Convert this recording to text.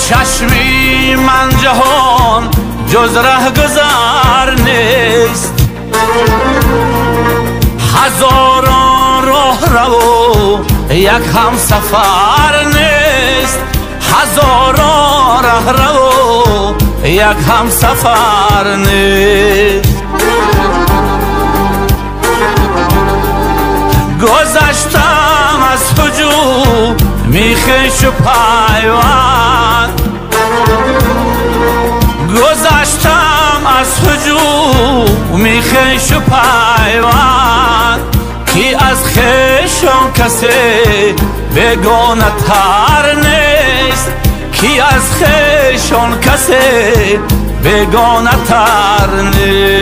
چشمی من جهان جز رهگذر نیست، هزاران راه رو یک هم سفر نیست، هزاران راه رو یک هم سفر نیست. گذشتم از هجوم میخش و پیوند، گذشتم از هجوم میخش و پیوند، کی از خشم کسی بگانه تر نیست، کی از خشم کسی بگانه تر نیست.